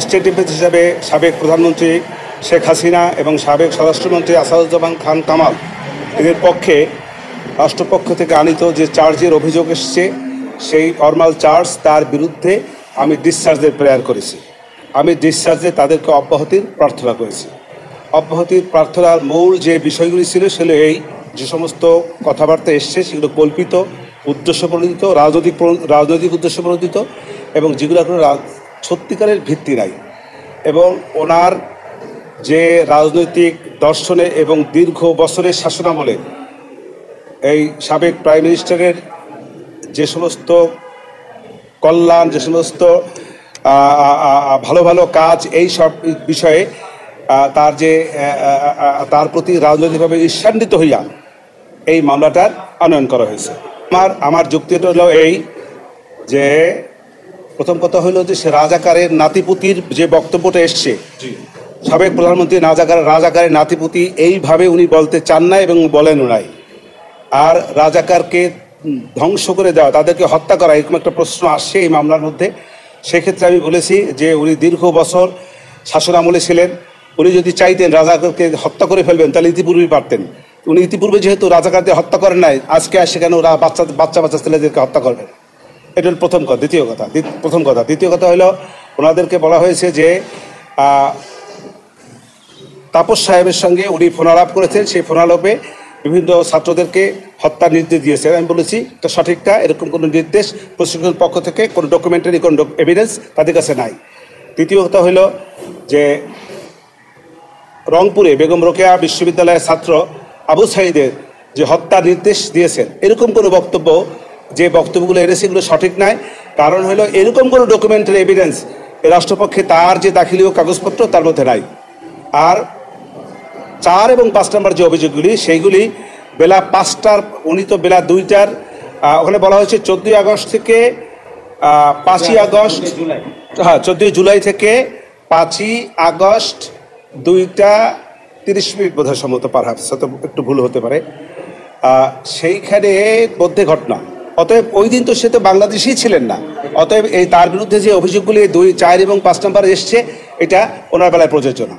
State defence হিসাবে সাবেক প্রধানমন্ত্রী শেখ হাসিনা এবং সাবেক স্বরাষ্ট্রমন্ত্রী আসাদুজ্জামান খান কামাল এদের পক্ষে রাষ্ট্রপক্ষ থেকে আনিত যে চার্জের অভিযোগ এসছে, সেই ফরমাল চার্জ তার বিরুদ্ধে আমি ডিসচার্জের প্রেয়ার করেছি। আমি ডিসচার্জে তাদেরকে অব্যাহতির প্রার্থনা করেছি। অব্যাহতির প্রার্থনার মূল যে বিষয়গুলি ছিল সেগুলো এই, যে সমস্ত কথাবার্তা এসছে সেগুলো কল্পিত, উদ্দেশ্যপ্রণোদিত, রাজনৈতিক উদ্দেশ্যপ্রণোদিত এবং যেগুলো কোনো সত্যিকারের ভিত্তি নাই। এবং ওনার যে রাজনৈতিক দর্শনে এবং দীর্ঘ বছরের শাসনামলে এই সাবেক প্রাইম মিনিস্টারের যে সমস্ত কল্যাণ, যে সমস্ত ভালো ভালো কাজ, এই সব বিষয়ে তার প্রতি রাজনৈতিকভাবে ঈর্ষান্বিত হইয়া এই মামলাটার আনয়ন করা হয়েছে। আমার যুক্তিটা হলো এই যে, প্রথম কথা হলো যে সে রাজাকারের নাতিপুতির যে বক্তব্যটা এসছে, সাবেক প্রধানমন্ত্রী রাজাকারের নাতিপুতি এইভাবে উনি বলতে চান না এবং বলেনও নাই। আর রাজাকারকে ধ্বংস করে দেওয়া, তাদেরকে হত্যা করা, এরকম একটা প্রশ্ন আসছে এই মামলার মধ্যে। সেক্ষেত্রে আমি বলেছি যে উনি দীর্ঘ বছর শাসনামলে ছিলেন। উনি যদি চাইতেন রাজাকারকে হত্যা করে ফেলবেন তাহলে ইতিপূর্বেই পারতেন। উনি ইতিপূর্বে যেহেতু রাজাকারদের হত্যা করেন নাই, আজকে আসে কেন ওরা বাচ্চা ছেলেদেরকে হত্যা করবেন? এটা হল প্রথম কথা। দ্বিতীয় কথা হলো, ওনাদেরকে বলা হয়েছে যে তাপস সাহেবের সঙ্গে উনি ফোনালাপ করেছেন, সেই ফোনালাপে বিভিন্ন ছাত্রদেরকে হত্যার নির্দেশ দিয়েছেন। আমি বলেছি এটা সঠিক না, এরকম কোনো নির্দেশ প্রশাসনের পক্ষ থেকে কোনো ডকুমেন্টারি কোনো এভিডেন্স তাদের কাছে নাই। তৃতীয় কথা হলো যে রংপুরে বেগম রোকেয়া বিশ্ববিদ্যালয়ের ছাত্র আবু সাঈদের যে হত্যার নির্দেশ দিয়েছেন, এরকম কোনো বক্তব্য, যে বক্তব্যগুলো এনেছে এগুলো সঠিক নয়। কারণ হলো এরকম কোনো ডকুমেন্টারি এভিডেন্স এই রাষ্ট্রপক্ষে তার যে দাখিলীয় কাগজপত্র তার মধ্যে নাই। আর 4 এবং 5 নম্বর যে অভিযোগগুলি, সেইগুলি বেলা 5টার, উনি তো বেলা 2টার, ওখানে বলা হয়েছে 14 আগস্ট থেকে 5ই আগস্ট, 14 জুলাই থেকে 5ই আগস্ট 2টা 30 মিনিট বোধহয় সম্ভবত, পারহাপস একটু ভুল হতে পারে, সেইখানে মধ্যে ঘটনা। অতএব ওই দিন তো সে তো বাংলাদেশেই ছিলেন না। অতএব এই তার বিরুদ্ধে যে অভিযোগগুলি 2, 4 এবং 5 নম্বরে এসছে, এটা ওনার বেলায় প্রযোজ্য না।